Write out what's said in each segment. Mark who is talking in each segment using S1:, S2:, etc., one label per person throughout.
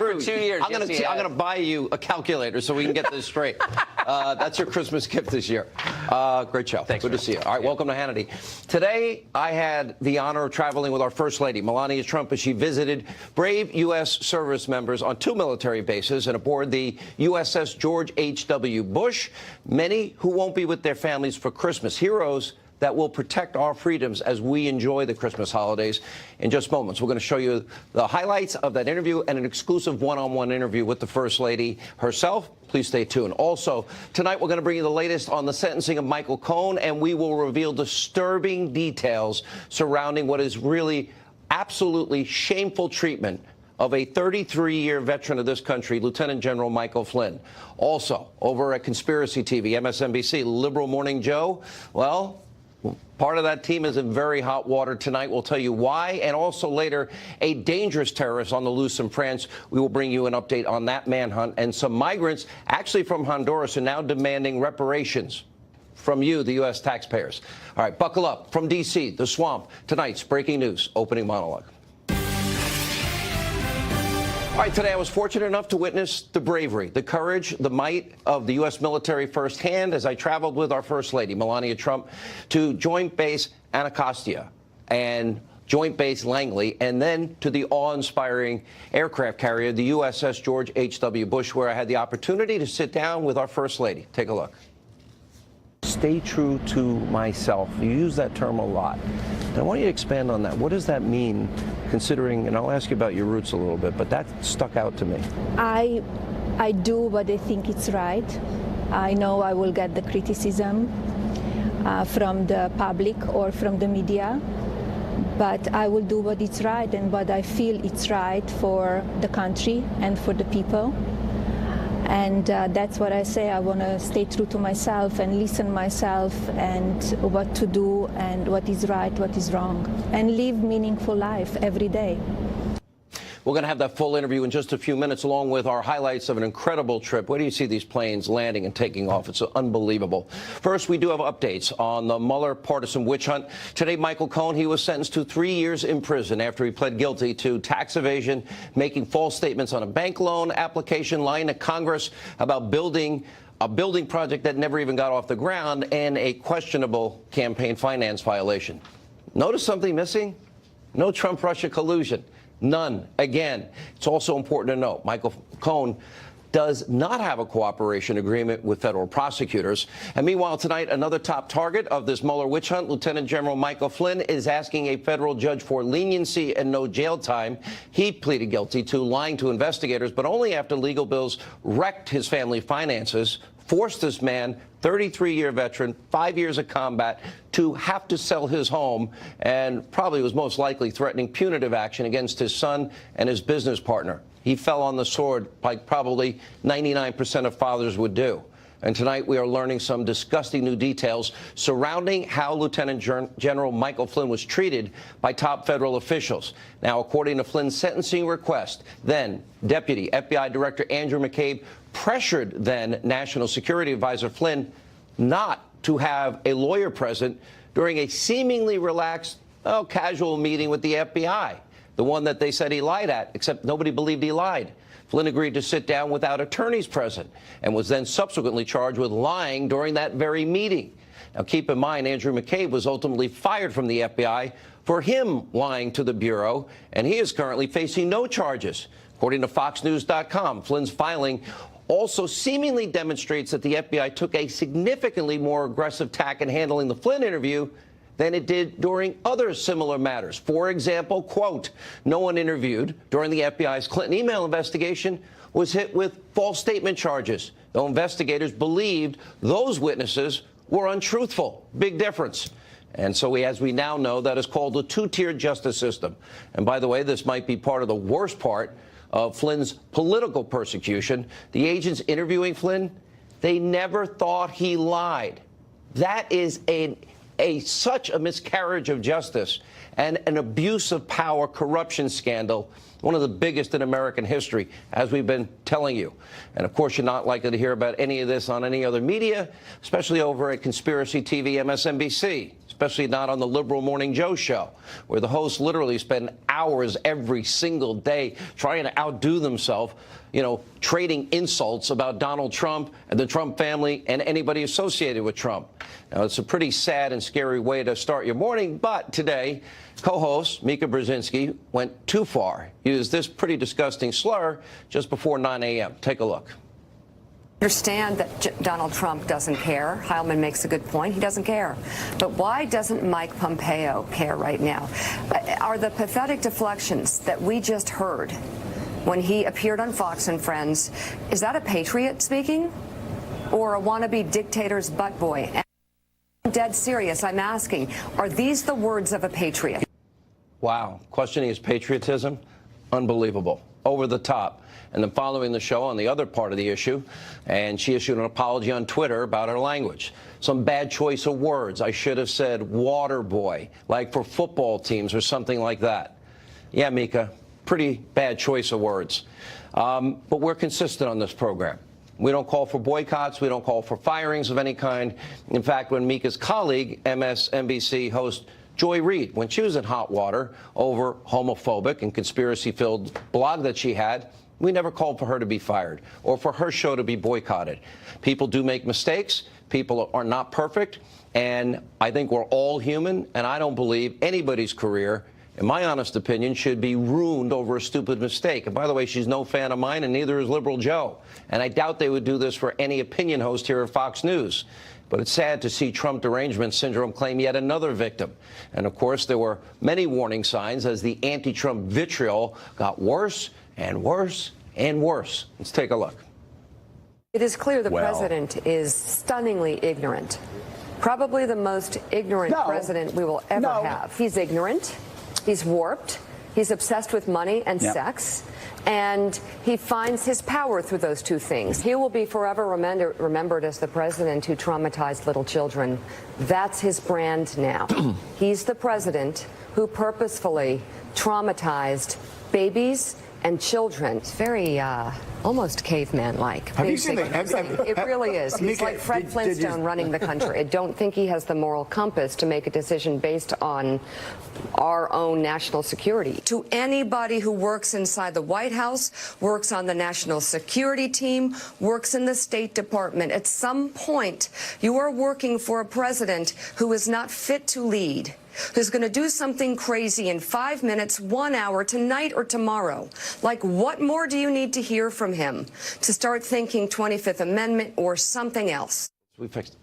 S1: For 2 years.
S2: I'm going to buy you a calculator so we can get this straight. That's your Christmas gift this year. Great show.
S1: Thanks,
S2: Good to see you. All right, welcome to Hannity. Today, I had the honor of traveling with our First Lady, Melania Trump, as she visited brave U.S. service members on 2 military bases and aboard the USS George H.W. Bush, many who won't be with their families for Christmas. Heroes that will protect our freedoms as we enjoy the Christmas holidays. In just moments, we're going to show you the highlights of that interview and an exclusive one-on-one interview with the First Lady herself. Please stay tuned. Also, tonight we're going to bring you the latest on the sentencing of Michael Cohen, and we will reveal disturbing details surrounding what is really absolutely shameful treatment of a 33-year veteran of this country, Lieutenant General Michael Flynn. Also, over at Conspiracy TV, MSNBC, Liberal Morning Joe, well, part of that team is in very hot water tonight. We'll tell you why. And also later, a dangerous terrorist on the loose in France. We will bring you an update on that manhunt. And some migrants, actually from Honduras, are now demanding reparations from you, the U.S. taxpayers. All right, buckle up. From D.C., the swamp, tonight's breaking news, opening monologue. All right, today I was fortunate enough to witness the bravery, the courage, the might of the U.S. military firsthand as I traveled with our First Lady, Melania Trump, to Joint Base Anacostia and Joint Base Langley, and then to the awe-inspiring aircraft carrier, the USS George H.W. Bush, where I had the opportunity to sit down with our First Lady. Take a look. Stay true to myself. You use that term a lot. And I want you to expand on that. What does that mean, considering, and I'll ask you about your roots a little bit, but that stuck out to me.
S3: I do what I think it's right. I know I will get the criticism from the public or from the media, but I will do what is right and what I feel it's right for the country and for the people. And that's what I say. I want to stay true to myself and listen myself and what to do and what is right, what is wrong, and live meaningful life every day.
S2: We're going to have that full interview in just a few minutes, along with our highlights of an incredible trip. Where do you see these planes landing and taking off? It's unbelievable. First, we do have updates on the Mueller partisan witch hunt. Today, Michael Cohen, he was sentenced to 3 years in prison after he pled guilty to tax evasion, making false statements on a bank loan application, lying to Congress about building a building project that never even got off the ground, and a questionable campaign finance violation. Notice something missing? No Trump-Russia collusion. None. Again, it's also important to note, Michael Cohen does not have a cooperation agreement with federal prosecutors. And meanwhile, tonight, another top target of this Mueller witch hunt, Lieutenant General Michael Flynn, is asking a federal judge for leniency and no jail time. He pleaded guilty to lying to investigators, but only after legal bills wrecked his family finances, forced this man, 33-year veteran, 5 years of combat, to have to sell his home, and probably was most likely threatening punitive action against his son and his business partner. He fell on the sword like probably 99% of fathers would do. And tonight we are learning some disgusting new details surrounding how Lieutenant General Michael Flynn was treated by top federal officials. Now, according to Flynn's sentencing request, then Deputy FBI Director Andrew McCabe pressured then National Security Advisor Flynn not to have a lawyer present during a seemingly relaxed, casual meeting with the FBI, the one that they said he lied at, except nobody believed he lied. Flynn agreed to sit down without attorneys present and was then subsequently charged with lying during that very meeting. Now, keep in mind, Andrew McCabe was ultimately fired from the FBI for him lying to the Bureau, and he is currently facing no charges. According to FoxNews.com, Flynn's filing also seemingly demonstrates that the FBI took a significantly more aggressive tack in handling the Flynn interview than it did during other similar matters. For example, quote, no one interviewed during the FBI's Clinton email investigation was hit with false statement charges, though investigators believed those witnesses were untruthful. Big difference. And so as we now know, that is called a two-tiered justice system. And by the way, this might be part of the worst part of Flynn's political persecution. The agents interviewing Flynn, they never thought he lied. That is such a miscarriage of justice and an abuse of power corruption scandal one of the biggest in American history, as we've been telling you. And of course, you're not likely to hear about any of this on any other media, especially over at Conspiracy TV MSNBC, especially not on the liberal Morning Joe show, where the hosts literally spend hours every single day trying to outdo themselves, trading insults about Donald Trump and the Trump family and anybody associated with Trump. Now, it's a pretty sad and scary way to start your morning, but today, co-host Mika Brzezinski went too far, used this pretty disgusting slur just before 9 a.m. Take a look.
S1: Understand that Donald Trump doesn't care. Heilman makes a good point. He doesn't care. But why doesn't Mike Pompeo care right now? Are the pathetic deflections that we just heard when he appeared on Fox and Friends, is that a patriot speaking or a wannabe dictator's butt boy? And I'm dead serious. I'm asking, are these the words of a patriot?
S2: Wow. Questioning his patriotism? Unbelievable. Over the top. And then following the show on the other part of the issue, and she issued an apology on Twitter about her language. Some bad choice of words. I should have said water boy, like for football teams or something like that. Yeah, Mika, pretty bad choice of words. But we're consistent on this program. We don't call for boycotts. We don't call for firings of any kind. In fact, when Mika's colleague, MSNBC host Joy Reid, when she was in hot water over homophobic and conspiracy-filled blog that she had, we never called for her to be fired or for her show to be boycotted. People do make mistakes. People are not perfect. And I think we're all human. And I don't believe anybody's career, in my honest opinion, should be ruined over a stupid mistake. And by the way, she's no fan of mine, and neither is Liberal Joe. And I doubt they would do this for any opinion host here at Fox News. But it's sad to see Trump derangement syndrome claim yet another victim. And of course, there were many warning signs as the anti-Trump vitriol got worse and worse and worse. Let's take a look.
S1: It is clear the president is stunningly ignorant. Probably the most ignorant president we will ever have. He's ignorant. He's warped. He's obsessed with money and sex. And he finds his power through those two things. He will be forever remembered as the president who traumatized little children. That's his brand now. He's the president who purposefully traumatized babies and children. It's very almost caveman-like.
S4: Have you seen
S1: It really is. He's like Fred Flintstone running the country. I don't think he has the moral compass to make a decision based on our own national security. To anybody who works inside the White House, works on the national security team, works in the State Department, at some point you are working for a president who is not fit to lead, who's going to do something crazy in 5 minutes, 1 hour, tonight or tomorrow. Like, what more do you need to hear from him to start thinking 25th Amendment or something else?
S2: We fixed it.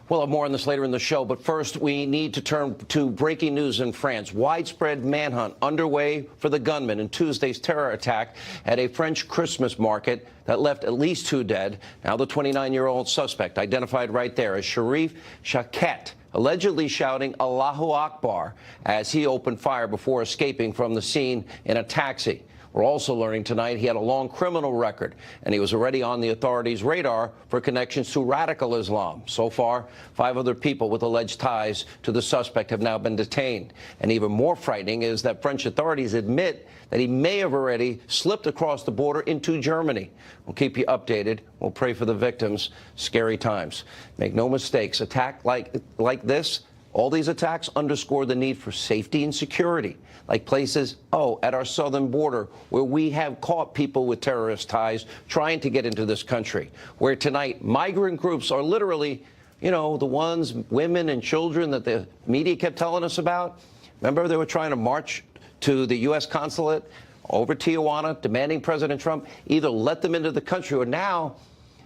S2: We'll have more on this later in the show, but first we need to turn to breaking news in France. Widespread manhunt underway for the gunman in Tuesday's terror attack at a French Christmas market that left at least 2 dead. Now the 29-year-old suspect, identified right there as Sharif Chaket, allegedly shouting Allahu Akbar as he opened fire before escaping from the scene in a taxi. We're also learning tonight he had a long criminal record, and he was already on the authorities' radar for connections to radical Islam. So far, 5 other people with alleged ties to the suspect have now been detained. And even more frightening is that French authorities admit that he may have already slipped across the border into Germany. We'll keep you updated. We'll pray for the victims. Scary times. Make no mistakes. Attack like this, all these attacks underscore the need for safety and security, like places, at our southern border, where we have caught people with terrorist ties trying to get into this country, where tonight migrant groups are literally, the ones, women and children that the media kept telling us about. Remember, they were trying to march to the U.S. consulate over Tijuana, demanding President Trump either let them into the country, or now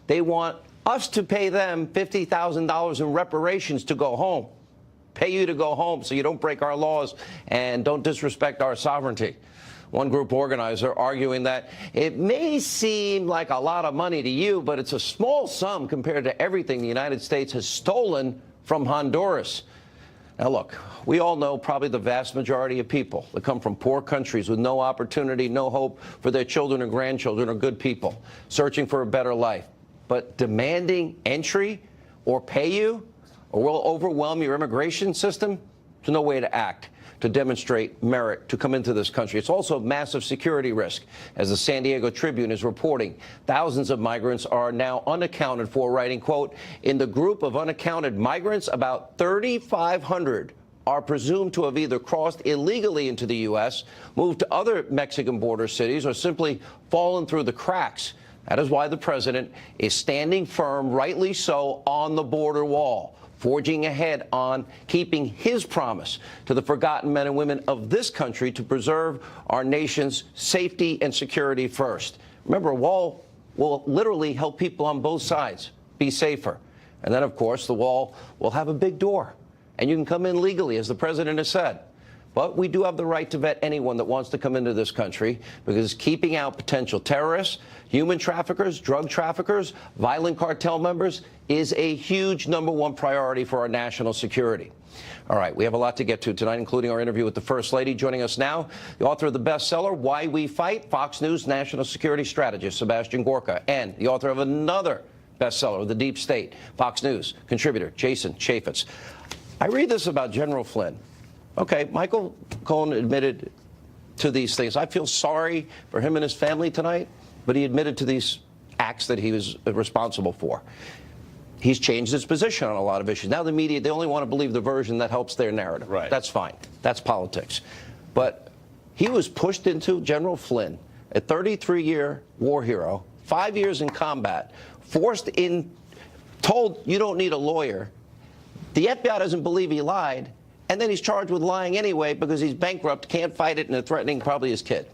S2: they want us to pay them $50,000 in reparations to go home. Pay you to go home so you don't break our laws and don't disrespect our sovereignty. One group organizer arguing that it may seem like a lot of money to you, but it's a small sum compared to everything the United States has stolen from Honduras. Now, look, we all know probably the vast majority of people that come from poor countries with no opportunity, no hope for their children and grandchildren are good people searching for a better life. But demanding entry or pay you, or will overwhelm your immigration system, there's no way to act. to demonstrate merit to come into this country. It's also a massive security risk. As the San Diego Tribune is reporting, thousands of migrants are now unaccounted for, writing, quote, in the group of unaccounted migrants, about 3,500 are presumed to have either crossed illegally into the U.S., moved to other Mexican border cities, or simply fallen through the cracks. That is why the president is standing firm, rightly so, on the border wall, forging ahead on keeping his promise to the forgotten men and women of this country to preserve our nation's safety and security first. Remember, a wall will literally help people on both sides be safer. And then, of course, the wall will have a big door, and you can come in legally, as the president has said. But we do have the right to vet anyone that wants to come into this country, because keeping out potential terrorists, human traffickers, drug traffickers, violent cartel members is a huge #1 priority for our national security. All right, we have a lot to get to tonight, including our interview with the First Lady. Joining us now, the author of the bestseller, Why We Fight, Fox News national security strategist Sebastian Gorka, and the author of another bestseller, The Deep State, Fox News contributor Jason Chaffetz. I read this about General Flynn. Okay, Michael Cohen admitted to these things. I feel sorry for him and his family tonight, but he admitted to these acts that he was responsible for. He's changed his position on a lot of issues. Now the media, they only want to believe the version that helps their narrative.
S4: Right.
S2: That's fine. That's politics. But he was pushed into, General Flynn, a 33-year war hero, 5 years in combat, forced in, told you don't need a lawyer. The FBI doesn't believe he lied. And then he's charged with lying anyway because he's bankrupt, can't fight it, and they're threatening probably his kid.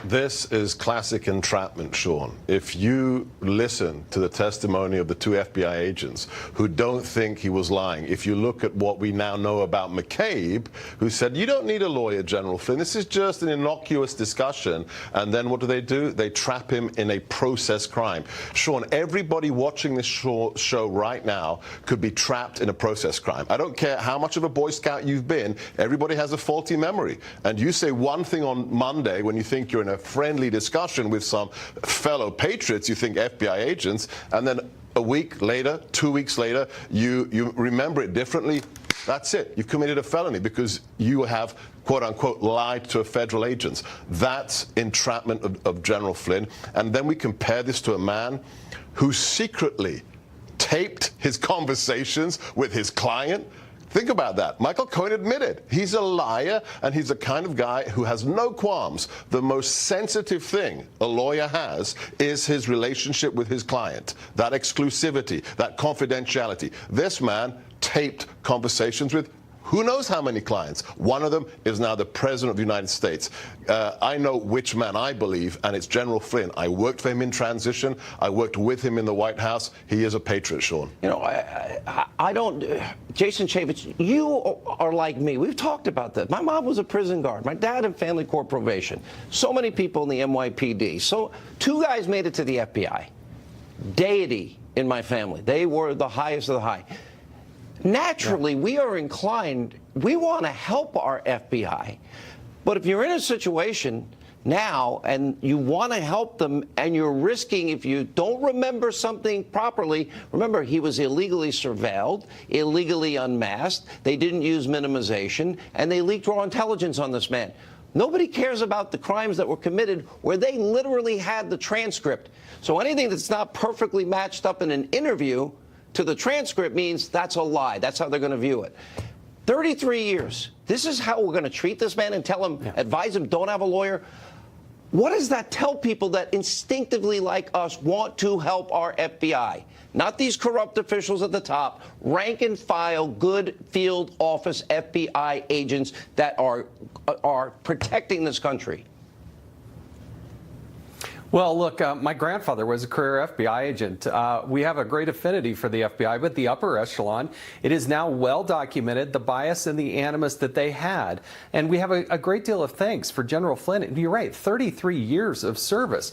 S4: This is classic entrapment, Sean. If you listen to the testimony of the two FBI agents who don't think he was lying, if you look at what we now know about McCabe, who said, you don't need a lawyer, General Flynn, this is just an innocuous discussion, and then what do? They trap him in a process crime. Sean, everybody watching this show right now could be trapped in a process crime. I don't care how much of a Boy Scout you've been, everybody has a faulty memory. And you say one thing on Monday when you think you're in a friendly discussion with some fellow patriots, you think FBI agents, and then a week later, 2 weeks later, you remember it differently. That's it. You've committed a felony because you have, quote unquote, lied to a federal agent. That's entrapment of General Flynn. And then we compare this to a man who secretly taped his conversations with his client. Think about that. Michael Cohen admitted he's a liar, and he's the kind of guy who has no qualms. The most sensitive thing a lawyer has is his relationship with his client, that exclusivity, that confidentiality. This man taped conversations with who knows how many clients. One of them is now the President of the United States. I know which man I believe, and it's General Flynn. I worked for him in transition. I worked with him in the White House. He is a patriot, Sean.
S2: You know, I don't, Jason Chaffetz, you are like me. We've talked about that. My mom was a prison guard. My dad in family court probation. So many people in the NYPD. So two guys made it to the FBI. Deity in my family. They were the highest of the high. Naturally, we are inclined, we want to help our FBI. But if you're in a situation now and you want to help them and you're risking, if you don't remember something properly, remember he was illegally surveilled, illegally unmasked, they didn't use minimization, and they leaked raw intelligence on this man. Nobody cares about the crimes that were committed where they literally had the transcript. So anything that's not perfectly matched up in an interview to the transcript means that's a lie. That's how they're going to view it. 33 years. This is how we're going to treat this man and tell him, advise him, don't have a lawyer. What does that tell people that instinctively, like us, want to help our FBI? Not these corrupt officials at the top, rank and file, good field office FBI agents that are protecting this country.
S5: Well, look, my grandfather was a career FBI agent. We have a great affinity for the FBI, but the upper echelon, it is now well documented, the bias and the animus that they had. And we have a great deal of thanks for General Flynn. And you're right, 33 years of service.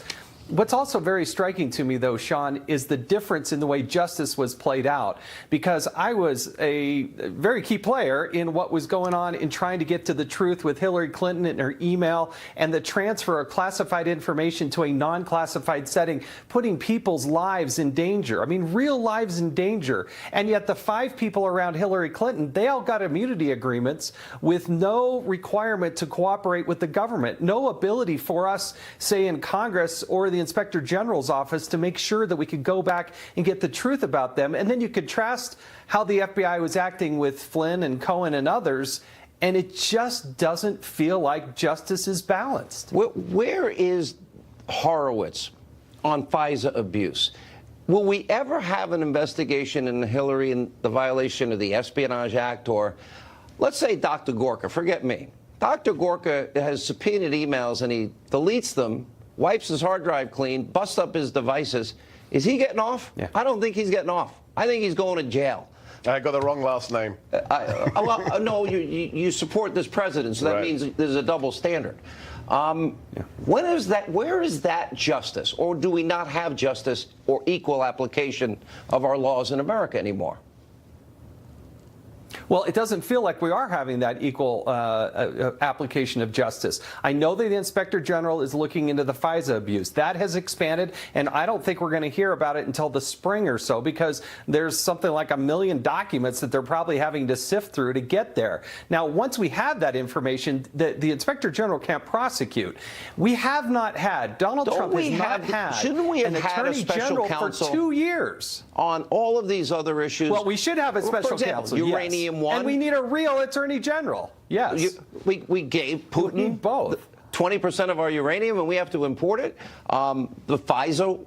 S5: What's also very striking to me, though, Sean, is the difference in the way justice was played out, because I was a very key player in what was going on in trying to get to the truth with Hillary Clinton and her email and the transfer of classified information to a non-classified setting, putting people's lives in danger. I mean, real lives in danger. And yet the 5 people around Hillary Clinton, they all got immunity agreements with no requirement to cooperate with the government, no ability for us, say in Congress or the Inspector General's office, to make sure that we could go back and get the truth about them. And then you contrast how the FBI was acting with Flynn and Cohen and others, and it just doesn't feel like justice is balanced.
S2: Where is Horowitz on FISA abuse? Will we ever have an investigation into Hillary and the violation of the Espionage Act? Or let's say Dr. Gorka, forget me. Dr. Gorka has subpoenaed emails and he deletes them, wipes his hard drive clean, busts up his devices. Is he getting off?
S5: Yeah.
S2: I don't think he's getting off. I think he's going to jail.
S4: I got the wrong last name.
S2: No, you support this president, so that
S4: Right.
S2: means there's a double standard. When is that? Where is that justice? Or do we not have justice or equal application of our laws in America anymore?
S5: Well, it doesn't feel like we are having that equal application of justice. I know that the Inspector General is looking into the FISA abuse. That has expanded, and I don't think we're going to hear about it until the spring or so, because there's something like 1 million documents that they're probably having to sift through to get there. Now, once we have that information, the Inspector General can't prosecute. We have not had, Donald Trump has not had
S2: shouldn't we have
S5: an
S2: had a
S5: Attorney
S2: special
S5: General
S2: counsel
S5: for 2 years.
S2: On all of these other issues?
S5: Well, we should have a special
S2: for example,
S5: counsel,
S2: uranium
S5: yes.
S2: one.
S5: And we need a real Attorney General. Yes.
S2: We gave Putin
S5: We need both.
S2: 20% of our uranium, and we have to import it. The FISA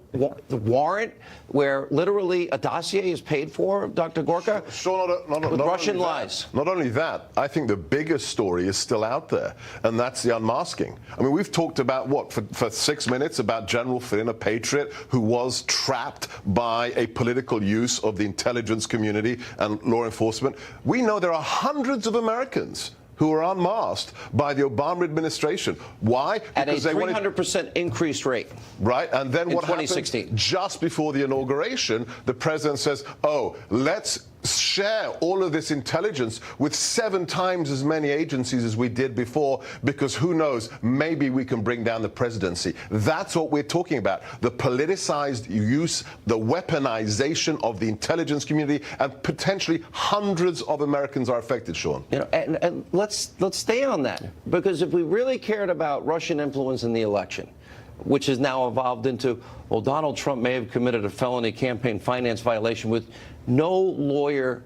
S2: the warrant, where literally a dossier is paid for, Dr. Gorka, with Russian lies.
S4: Not only that, I think the biggest story is still out there, and that's the unmasking. I mean, we've talked about, what, for 6 minutes, about General Flynn, a patriot who was trapped by a political use of the intelligence community and law enforcement. We know there are hundreds of Americans who are unmasked by the Obama administration. Why?
S2: Because at a 300% increased rate.
S4: Right, and then what happened
S2: 2016.
S4: just before the inauguration, the president says, oh, let's share all of this intelligence with 7 times as many agencies as we did before, because who knows, maybe we can bring down the presidency. That's what we're talking about, the politicized use, the weaponization of the intelligence community, and potentially hundreds of Americans are affected, Sean.
S2: You know, and let's stay on that, because if we really cared about Russian influence in the election, which has now evolved into, well, Donald Trump may have committed a felony campaign finance violation, with no lawyer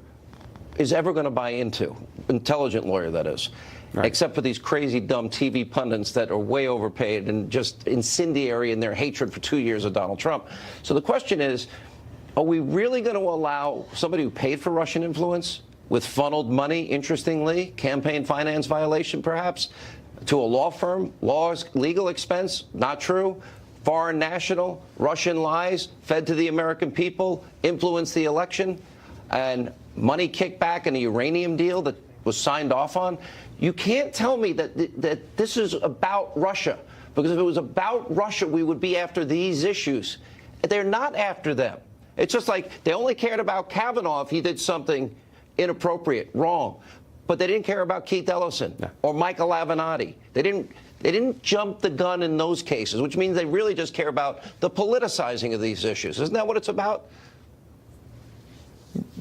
S2: is ever going to buy into, intelligent lawyer that is, right, except for these crazy dumb TV pundits that are way overpaid and just incendiary in their hatred for 2 years of Donald Trump. So the question is, are we really going to allow somebody who paid for Russian influence with funneled money, interestingly, campaign finance violation perhaps, to a law firm, legal expense, not true, foreign national, Russian lies, fed to the American people, influenced the election, and money kickback and a uranium deal that was signed off on? You can't tell me that this is about Russia, because if it was about Russia, we would be after these issues. They're not after them. It's just like they only cared about Kavanaugh if he did something inappropriate, wrong. But they didn't care about Keith Ellison or Michael Avenatti. They didn't jump the gun in those cases, which means they really just care about the politicizing of these issues. Isn't that what it's about?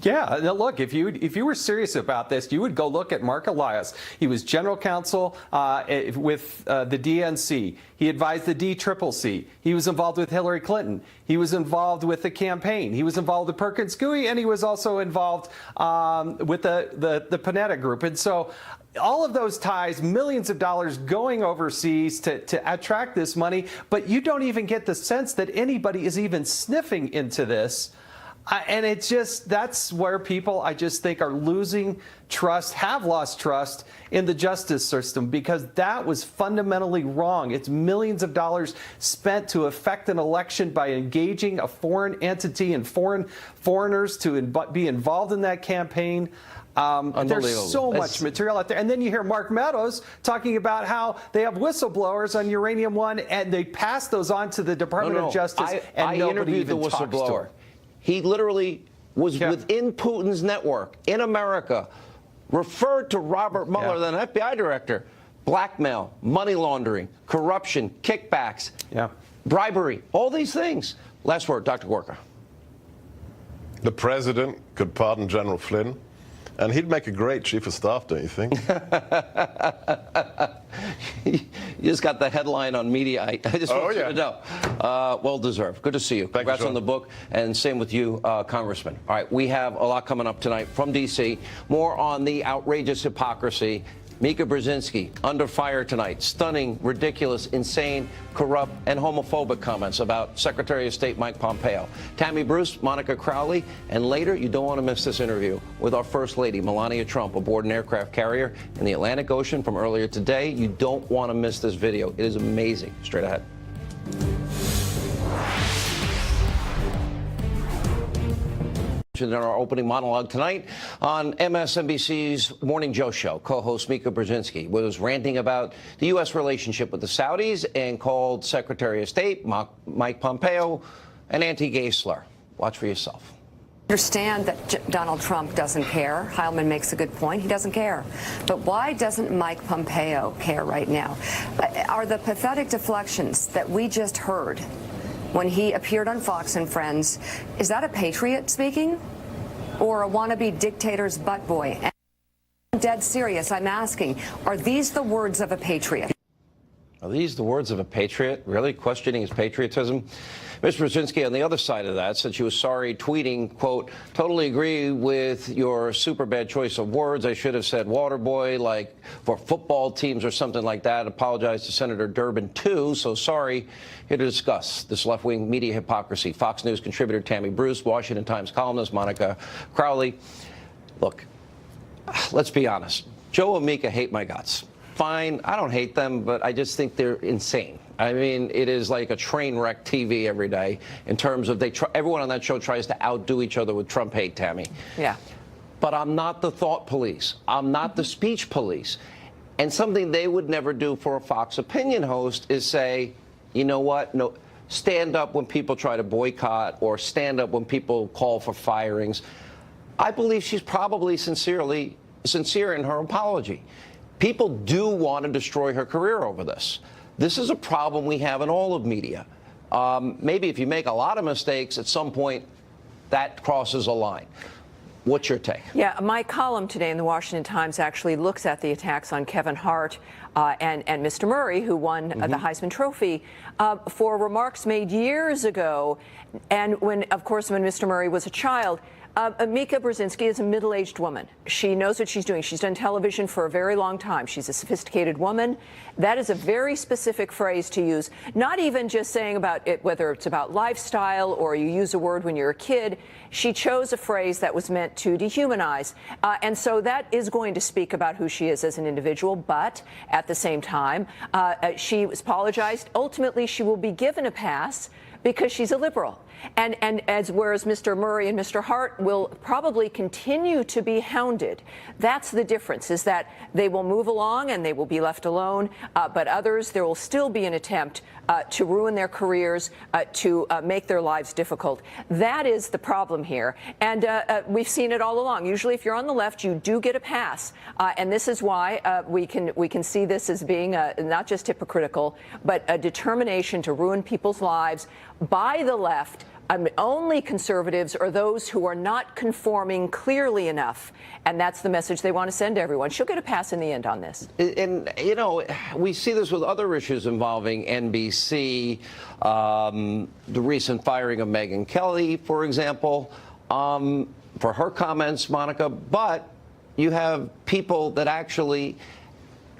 S5: Yeah, now look, if you were serious about this, you would go look at Mark Elias. He was general counsel with the DNC. He advised the DCCC. He was involved with Hillary Clinton. He was involved with the campaign. He was involved with Perkins Coie, and he was also involved with the Panetta Group. And so all of those ties, millions of dollars going overseas to attract this money, but you don't even get the sense that anybody is even sniffing into this. And it's just, that's where people, I just think, are losing trust, have lost trust in the justice system, because that was fundamentally wrong. It's millions of dollars spent to affect an election by engaging a foreign entity and foreigners to be involved in that campaign. There's so much material out there. And then you hear Mark Meadows talking about how they have whistleblowers on Uranium One, and they pass those on to the Department of Justice, and nobody even talks to her.
S2: He literally was within Putin's network in America, referred to Robert Mueller, then FBI director, blackmail, money laundering, corruption, kickbacks, bribery, all these things. Last word, Dr. Gorka.
S4: The president could pardon General Flynn, and he'd make a great chief of staff, don't you think?
S2: You just got the headline on media. I just want you to know. Well deserved. Good to see you. Congrats on the book, and same with you, Congressman. All right, we have a lot coming up tonight from D.C. More on the outrageous hypocrisy. Mika Brzezinski under fire tonight. Stunning, ridiculous, insane, corrupt, and homophobic comments about Secretary of State Mike Pompeo. Tammy Bruce, Monica Crowley, and later, you don't want to miss this interview with our First Lady, Melania Trump, aboard an aircraft carrier in the Atlantic Ocean from earlier today. You don't want to miss this video. It is amazing. Straight ahead. In our opening monologue tonight on MSNBC's Morning Joe show, co-host Mika Brzezinski was ranting about the U.S. relationship with the Saudis and called Secretary of State Mike Pompeo an anti-gay slur. Watch for yourself.
S1: Understand that Donald Trump doesn't care. Heilman makes a good point. He doesn't care. But why doesn't Mike Pompeo care right now? Are the pathetic deflections that we just heard when he appeared on Fox and Friends, is that a patriot speaking? Or a wannabe dictator's butt boy? And I'm dead serious. I'm asking, are these the words of a patriot?
S2: Are these the words of a patriot? Really? Questioning his patriotism? Ms. Brzezinski, on the other side of that, said she was sorry, tweeting, quote, totally agree with your super bad choice of words. I should have said water boy, like for football teams or something like that. Apologize to Senator Durbin, too. So sorry. Here to discuss this left-wing media hypocrisy. Fox News contributor Tammy Bruce, Washington Times columnist Monica Crowley. Look, let's be honest. Joe and Mika hate my guts. Fine, I don't hate them, but I just think they're insane. I mean, it is like a train wreck TV every day in terms of everyone on that show tries to outdo each other with Trump hate, Tammy.
S1: Yeah.
S2: But I'm not the thought police. I'm not the speech police. And something they would never do for a Fox opinion host is say, you know what? No, stand up when people try to boycott or stand up when people call for firings. I believe she's probably sincere in her apology. People do want to destroy her career over this. This is a problem we have in all of media. Maybe if you make a lot of mistakes, at some point, that crosses a line. What's your take?
S6: Yeah, my column today in the Washington Times actually looks at the attacks on Kevin Hart and Mr. Murray, who won the Heisman Trophy, for remarks made years ago. And when, of course, when Mr. Murray was a child, Mika Brzezinski is a middle-aged woman. She knows what she's doing. She's done television for a very long time. She's a sophisticated woman. That is a very specific phrase to use, not even just saying about it, whether it's about lifestyle or you use a word when you're a kid. She chose a phrase that was meant to dehumanize. And so that is going to speak about who she is as an individual. But at the same time, she was apologized. Ultimately, she will be given a pass because she's a liberal. And whereas Mr. Murray and Mr. Hart will probably continue to be hounded. That's the difference, is that they will move along and they will be left alone. But others, there will still be an attempt to ruin their careers, to make their lives difficult. That is the problem here. And we've seen it all along. Usually if you're on the left, you do get a pass. And this is why we can see this as being not just hypocritical, but a determination to ruin people's lives by the left. Only conservatives are those who are not conforming clearly enough. And that's the message they want to send to everyone. She'll get a pass in the end on this.
S2: And, you know, we see this with other issues involving NBC, the recent firing of Megyn Kelly, for example, for her comments, Monica. But you have people that actually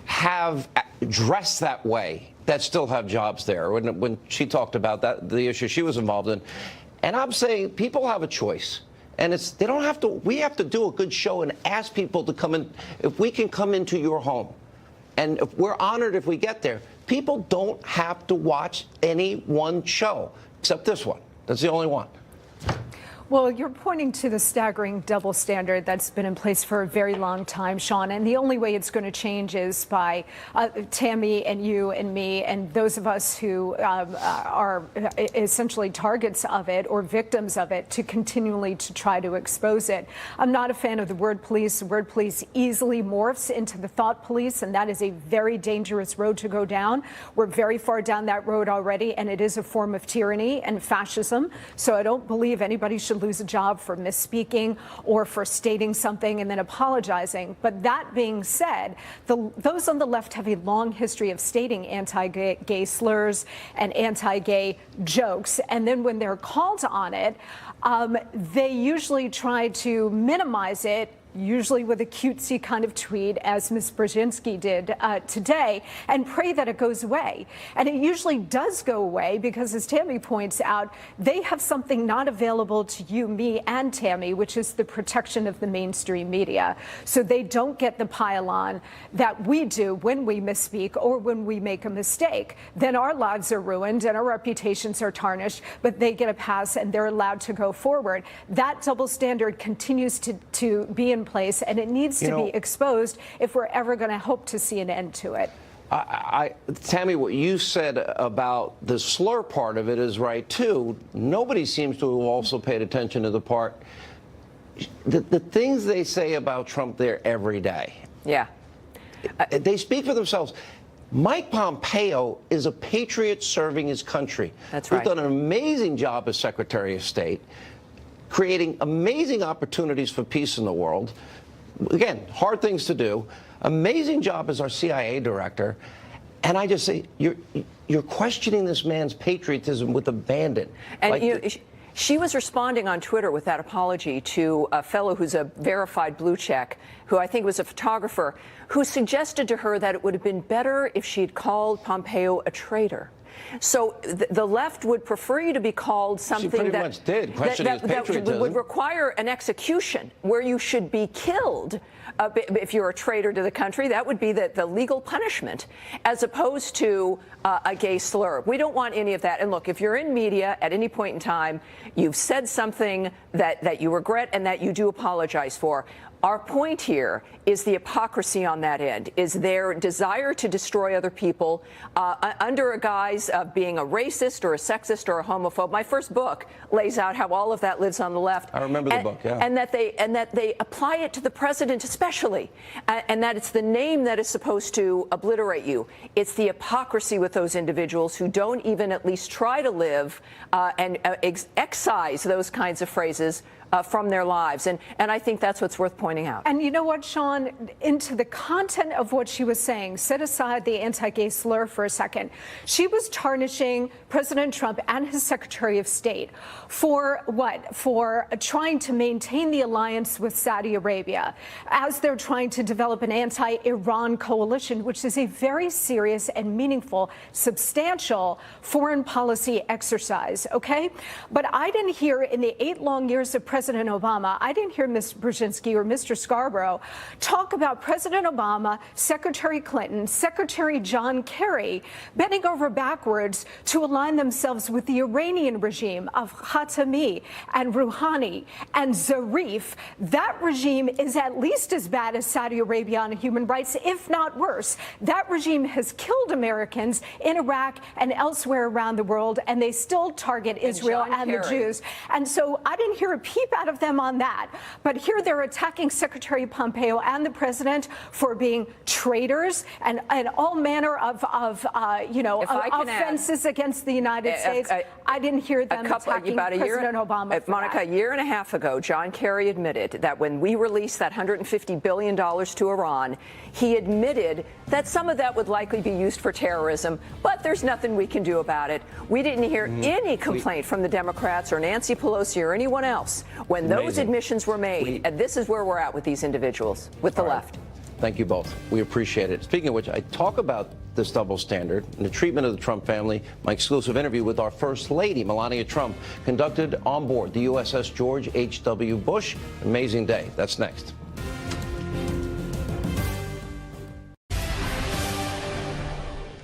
S2: have dressed that way that still have jobs there. When she talked about that, the issue she was involved in. And I'm saying people have a choice. And they don't have to, we have to do a good show and ask people to come in. If we can come into your home, and if we're honored if we get there, people don't have to watch any one show, except this one. That's the only one.
S7: Well, you're pointing to the staggering double standard that's been in place for a very long time, Sean, and the only way it's going to change is by Tammy and you and me and those of us who are essentially targets of it or victims of it to continually to try to expose it. I'm not a fan of the word police. The word police easily morphs into the thought police, and that is a very dangerous road to go down. We're very far down that road already, and it is a form of tyranny and fascism. So I don't believe anybody should lose a job for misspeaking or for stating something and then apologizing. But that being said, those on the left have a long history of stating anti-gay slurs and anti-gay jokes. And then when they're called on it, they usually try to minimize it, usually with a cutesy kind of tweet, as Ms. Brzezinski did today, and pray that it goes away. And it usually does go away because, as Tammy points out, they have something not available to you, me, and Tammy, which is the protection of the mainstream media. So they don't get the pile-on that we do when we misspeak or when we make a mistake. Then our lives are ruined and our reputations are tarnished, but they get a pass and they're allowed to go forward. That double standard continues to be in place, and it needs to be exposed if we're ever going to hope to see an end to it.
S2: Tammy, what you said about the slur part of it is right, too. Nobody seems to have also paid attention to the part, the things they say about Trump there every day.
S6: Yeah.
S2: They speak for themselves. Mike Pompeo is a patriot serving his country.
S6: That's right.
S2: He's done an amazing job as Secretary of State, creating amazing opportunities for peace in the world. Again, hard things to do. Amazing job as our CIA director. And I just say, you're questioning this man's patriotism with abandon.
S6: And she was responding on Twitter with that apology to a fellow who's a verified blue check, who I think was a photographer, who suggested to her that it would have been better if she had called Pompeo a traitor. So the left would prefer you to be called something
S2: she pretty much did, questioning his patriotism.
S6: That would require an execution where you should be killed. If you're a traitor to the country, that would be the legal punishment, as opposed to a gay slur. We don't want any of that. And look, if you're in media at any point in time, you've said something that you regret and that you do apologize for. Our point here is the hypocrisy on that end, is their desire to destroy other people under a guise of being a racist or a sexist or a homophobe. My first book lays out how all of that lives on the left.
S2: I remember the book, yeah.
S6: And that they apply it to the president especially, and that it's the name that is supposed to obliterate you. It's the hypocrisy with those individuals who don't even at least try to live and excise those kinds of phrases from their lives. And I think that's what's worth pointing out.
S7: And you know what, Sean, into the content of what she was saying, set aside the anti-gay slur for a second. She was tarnishing President Trump and his Secretary of State for what? For trying to maintain the alliance with Saudi Arabia as they're trying to develop an anti-Iran coalition, which is a very serious and meaningful, substantial foreign policy exercise, okay? But I didn't hear in the 8 long years of President Obama, I didn't hear Ms. Brzezinski or Mr. Scarborough talk about President Obama, Secretary Clinton, Secretary John Kerry bending over backwards to align themselves with the Iranian regime of Khatami and Rouhani and Zarif. That regime is at least as bad as Saudi Arabia on human rights, if not worse. That regime has killed Americans in Iraq and elsewhere around the world, and they still target Israel and the Jews. And so I didn't hear a peep out of them on that. But here they're attacking Secretary Pompeo and the president for being traitors and all manner of offenses against the United States. I didn't hear them attacking President Obama.
S6: Monica, a year and a half ago, John Kerry admitted that when we released that $150 billion to Iran, he admitted that some of that would likely be used for terrorism, but there's nothing we can do about it. We didn't hear any complaint from the Democrats or Nancy Pelosi or anyone else when those admissions were made. And this is where we're at with these individuals, with the left.
S2: Thank you both. We appreciate it. Speaking of which, I talk about this double standard and the treatment of the Trump family, my exclusive interview with our First Lady, Melania Trump, conducted on board the USS George H.W. Bush. Amazing day. That's next.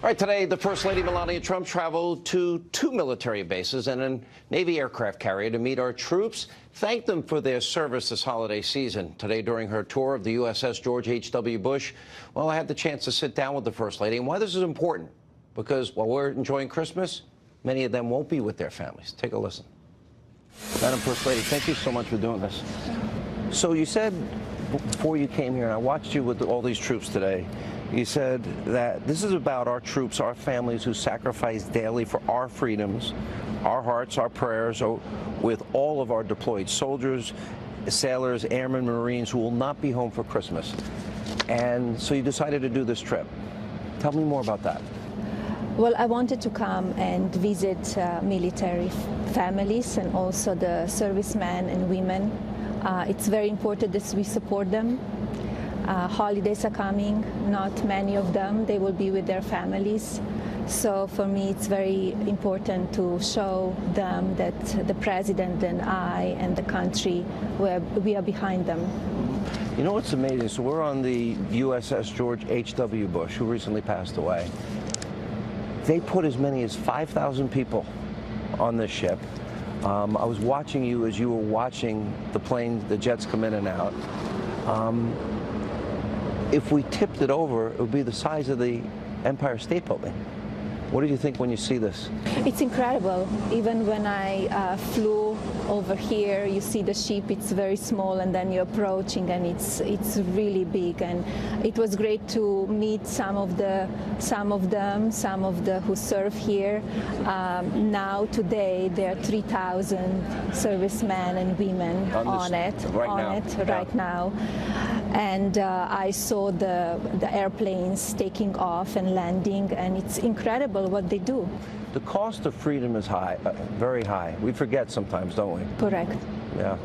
S2: All right, today, the First Lady Melania Trump traveled to 2 military bases and a Navy aircraft carrier to meet our troops, thank them for their service this holiday season. Today, during her tour of the USS George H.W. Bush, well, I had the chance to sit down with the First Lady. And why this is important, because while we're enjoying Christmas, many of them won't be with their families. Take a listen. Madam First Lady, thank you so much for doing this. So you said before you came here, and I watched you with all these troops today, you said that this is about our troops, our families who sacrifice daily for our freedoms. Our hearts, our prayers are with all of our deployed soldiers, sailors, airmen, Marines who will not be home for Christmas. And so you decided to do this trip. Tell me more about that.
S3: Well, I wanted to come and visit military families and also the servicemen and women. It's very important that we support them. Holidays are coming, not many of them, they will be with their families. So for me, it's very important to show them that the president and I and the country, we are behind them.
S2: You know what's amazing? So we're on the USS George H.W. Bush, who recently passed away. They put as many as 5,000 people on this ship. I was watching you as you were watching the planes, the jets come in and out. If we tipped it over, it would be the size of the Empire State Building. What do you think when you see this?
S3: It's incredible. Even when I flew over here, you see the ship, it's very small, and then you're approaching and it's really big. And it was great to meet some of the who serve here. Now today there are 3,000 servicemen and women on it right now. And I saw the airplanes taking off and landing, and it's incredible what they do.
S2: The cost of freedom is high, very high. We forget sometimes, don't we?
S3: Correct.
S2: Yeah.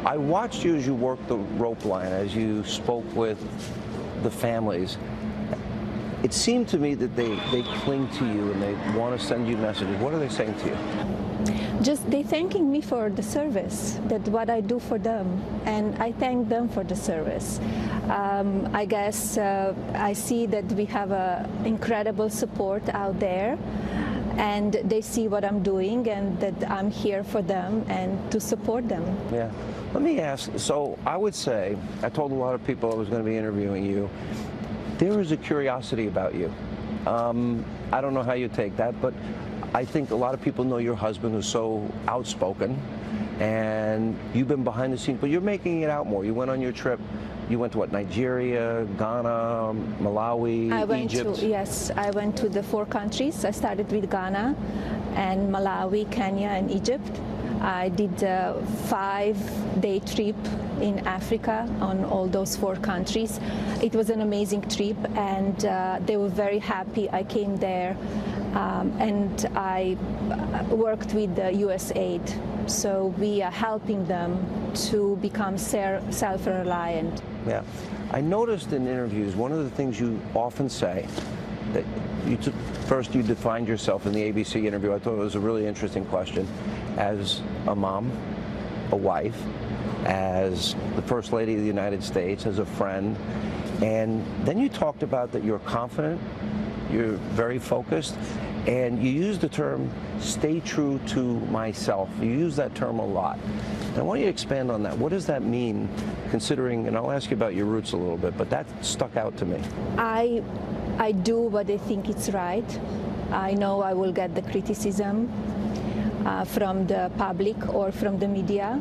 S2: I watched you as you worked the rope line, as you spoke with the families. It seemed to me that they cling to you and they want to send you messages. What are they saying to you?
S3: Just they thanking me for the service, that what I do for them, and I thank them for the service. I guess I see that we have incredible support out there, and they see what I'm doing and that I'm here for them and to support them.
S2: Yeah. Let me ask, so I would say, I told a lot of people I was going to be interviewing you, there is a curiosity about you. I don't know how you take that, but I think a lot of people know your husband who's so outspoken, and you've been behind the scenes, but you're making it out more. You went on your trip. You went to what, Nigeria, Ghana, Malawi, Egypt?
S3: Yes, I went to the 4 countries. I started with Ghana and Malawi, Kenya, and Egypt. I did a 5-day trip in Africa on all those 4 countries. It was an amazing trip, and they were very happy I came there. And I worked with the USAID, so we are helping them to become self-reliant.
S2: Yeah. I noticed in interviews, one of the things you often say, that first you defined yourself in the ABC interview. I thought it was a really interesting question. As a mom, a wife, as the First Lady of the United States, as a friend, and then you talked about that you're confident, you're very focused, and you use the term, stay true to myself. You use that term a lot. And I want you to expand on that. What does that mean, considering, and I'll ask you about your roots a little bit, but that stuck out to me.
S3: I do what I think it's right. I know I will get the criticism from the public or from the media,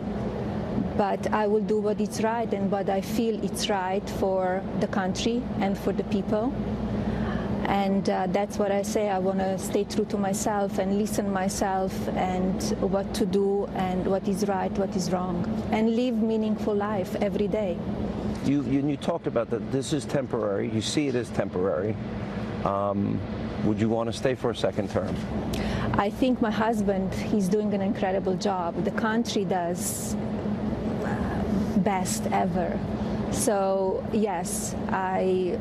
S3: but I will do what is right and what I feel it's right for the country and for the people. And that's what I say. I want to stay true to myself and listen myself and what to do and what is right, what is wrong, and live meaningful life every day.
S2: You talked about that this is temporary. You see it as temporary. Would you want to stay for a second term?
S3: I think my husband, he's doing an incredible job. The country does best ever. So yes, I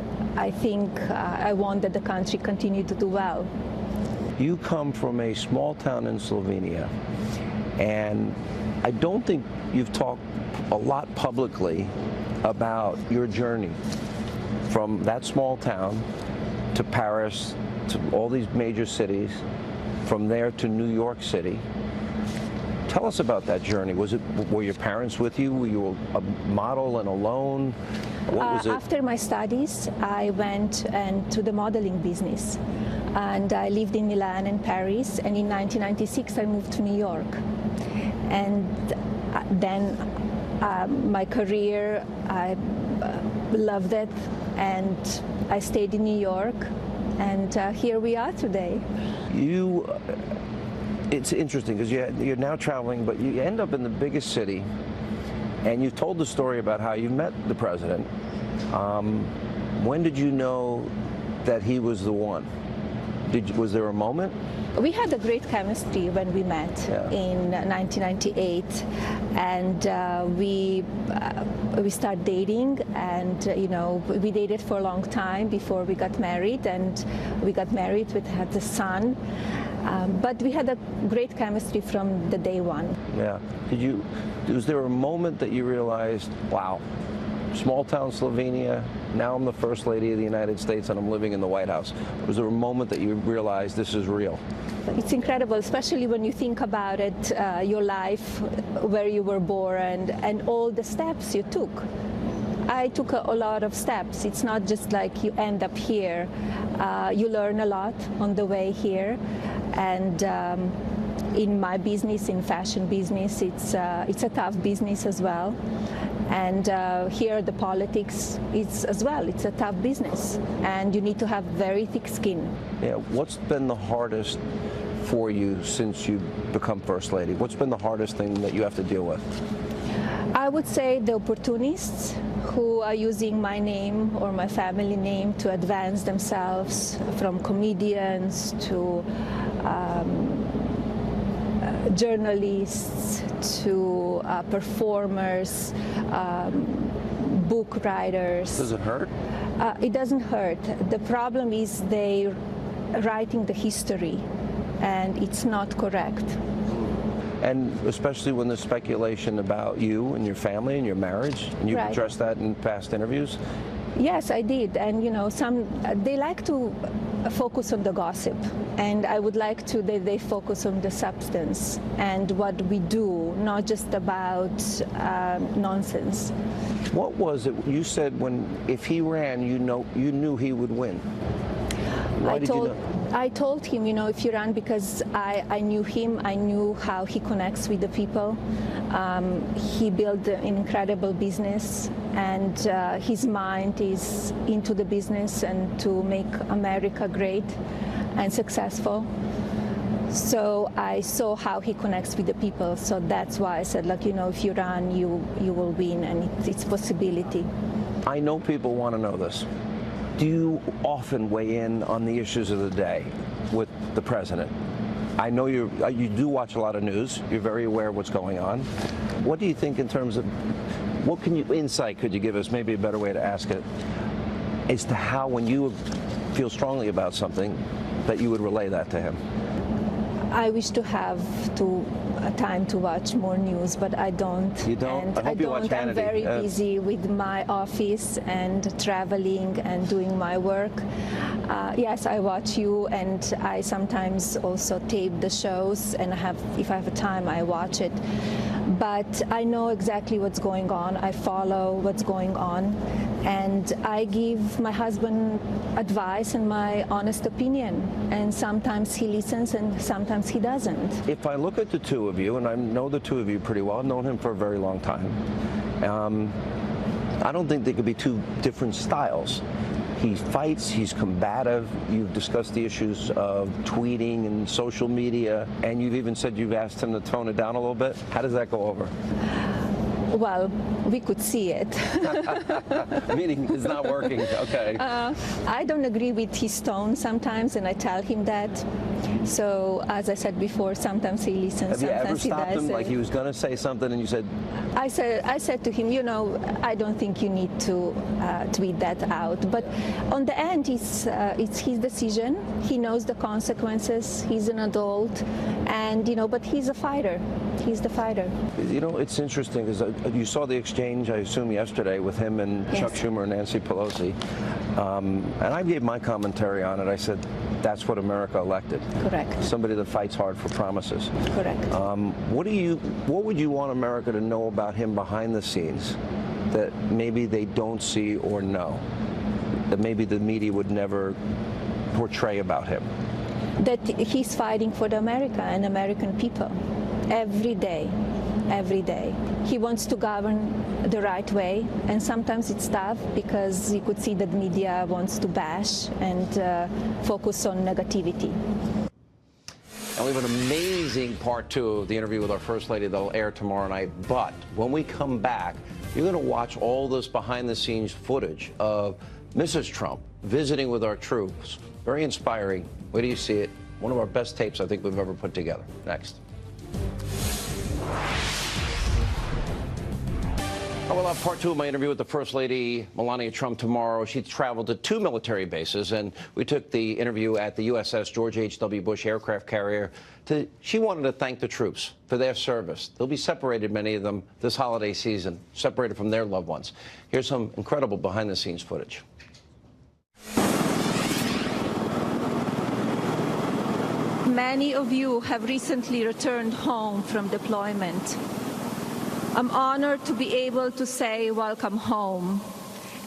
S3: think I want that the country continue to do well.
S2: You come from a small town in Slovenia, and I don't think you've talked a lot publicly about your journey from that small town to Paris, to all these major cities, from there to New York City. Tell us about that journey. Were your parents with you? Were you a model and alone? What was it?
S3: After my studies, I went to the modeling business, and I lived in Milan and Paris, and in 1996 I moved to New York. And then my career, I loved it, and I stayed in New York, and here we are today.
S2: It's interesting because you're now traveling, but you end up in the biggest city, and you've told the story about how you met the president. When did you know that he was the one? Was there a moment?
S3: We had a great chemistry when we met in 1998, and we started dating, and we dated for a long time before we got married, and we got married. We had a son, but we had a great chemistry from the day one.
S2: Yeah. Was there a moment that you realized, wow, small town Slovenia, now I'm the First Lady of the United States and I'm living in the White House? Was there a moment that you realized this is real?
S3: It's incredible, especially when you think about it, your life, where you were born, and all the steps you took. I took a lot of steps. It's not just like you end up here. You learn a lot on the way here. And in my business, in fashion business, it's a tough business as well. And here the politics is as well. It's a tough business, and you need to have very thick skin.
S2: Yeah. What's been the hardest for you since you become First Lady? What's been the hardest thing that you have to deal with?
S3: I would say the opportunists who are using my name or my family name to advance themselves, from comedians to journalists to performers, book writers.
S2: Does it hurt?
S3: It doesn't hurt. The problem is they writing the history, and it's not correct.
S2: And especially when there's speculation about you and your family and your marriage, and you've addressed that in past interviews?
S3: Yes, I did. And they like to focus on the gossip, and I would like to that they focus on the substance and what we do, not just about nonsense.
S2: What was it you said if he ran, you knew he would win? Why did you know?
S3: I told him, if you run, because I knew him, I knew how he connects with the people. He built an incredible business, and his mind is into the business and to make America great and successful. So I saw how he connects with the people. So that's why I said, if you run, you will win, and it's a possibility.
S2: I know people want to know this. Do you often weigh in on the issues of the day with the president? I know you do watch a lot of news. You're very aware of what's going on. What do you think in terms of insight could you give us, maybe a better way to ask it, as to how, when you feel strongly about something, that you would relay that to him?
S3: I wish to have time to watch more news, but I don't.
S2: You don't?
S3: And
S2: I hope you watch Hannity.
S3: I'm very busy with my office and traveling and doing my work. Yes, I watch you, and I sometimes also tape the shows, and if I have time, I watch it. But I know exactly what's going on. I follow what's going on, and I give my husband advice and my honest opinion. And sometimes he listens, and sometimes he doesn't.
S2: If I look at the two of you, and I know the two of you pretty well, I've known him for a very long time, I don't think there could be two different styles. He fights, he's combative. You've discussed the issues of tweeting and social media, and you've even said you've asked him to tone it down a little bit. How does that go over?
S3: Well, we could see it.
S2: Meaning it's not working, okay.
S3: I don't agree with his tone sometimes, and I tell him that. So, as I said before, sometimes he listens,
S2: Have you ever
S3: sometimes he
S2: stopped him?
S3: doesn't.
S2: Like he was going to say something and you said,
S3: I said to him, you know, I don't think you need to tweet that out. But on the end, it's his decision. He knows the consequences. He's an adult, and but he's a fighter. He's the fighter.
S2: You know, it's interesting because you saw the exchange, I assume, yesterday with him and
S3: Yes.
S2: Chuck Schumer and Nancy Pelosi. And I gave my commentary on it. I said, that's what America elected.
S3: Correct.
S2: Somebody that fights hard for promises.
S3: Correct.
S2: What would you want America to know about him behind the scenes that maybe they don't see or know, that maybe the media would never portray about him?
S3: That he's fighting for the America and American people every day. Every day. He wants to govern the right way, and sometimes it's tough because you could see that media wants to bash and focus on negativity.
S2: And we have an amazing part 2 of the interview with our First Lady that'll air tomorrow night. But when we come back, you're going to watch all this behind-the-scenes footage of Mrs. Trump visiting with our troops. Very inspiring. Wait till you see it. One of our best tapes I think we've ever put together. Next. We'll have part 2 of my interview with the First Lady, Melania Trump, tomorrow. She traveled to 2 military bases, and we took the interview at the USS George H.W. Bush aircraft carrier. She wanted to thank the troops for their service. They'll be separated, many of them, this holiday season, separated from their loved ones. Here's some incredible behind-the-scenes footage.
S3: Many of you have recently returned home from deployment. I'm honored to be able to say welcome home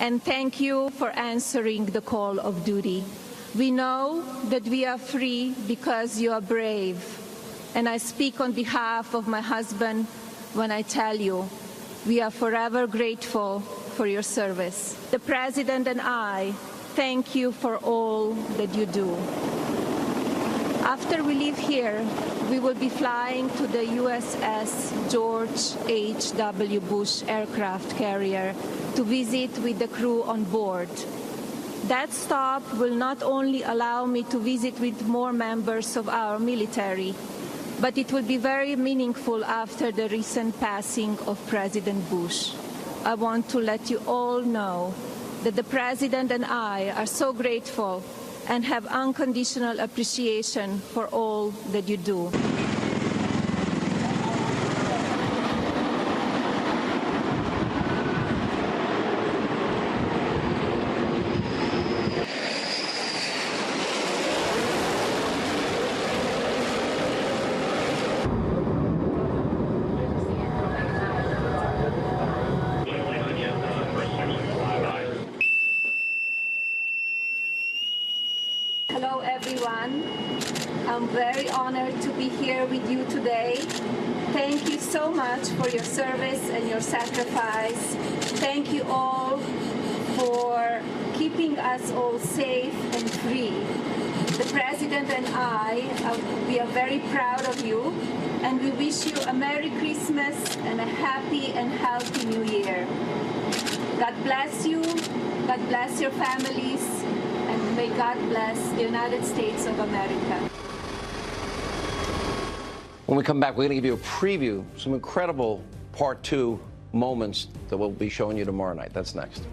S3: and thank you for answering the call of duty. We know that we are free because you are brave, and I speak on behalf of my husband when I tell you we are forever grateful for your service. The President and I thank you for all that you do. After we leave here, we will be flying to the USS George H.W. Bush aircraft carrier to visit with the crew on board. That stop will not only allow me to visit with more members of our military, but it will be very meaningful after the recent passing of President Bush. I want to let you all know that the President and I are so grateful and have unconditional appreciation for all that you do. Hello, everyone. I'm very honored to be here with you today. Thank you so much for your service and your sacrifice. Thank you all for keeping us all safe and free. The President and I, we are very proud of you, and we wish you a Merry Christmas and a happy and healthy New Year. God bless you, God bless your families, and may God bless the United States of America.
S2: When we come back, we're going to give you a preview, some incredible part 2 moments that we'll be showing you tomorrow night. That's next.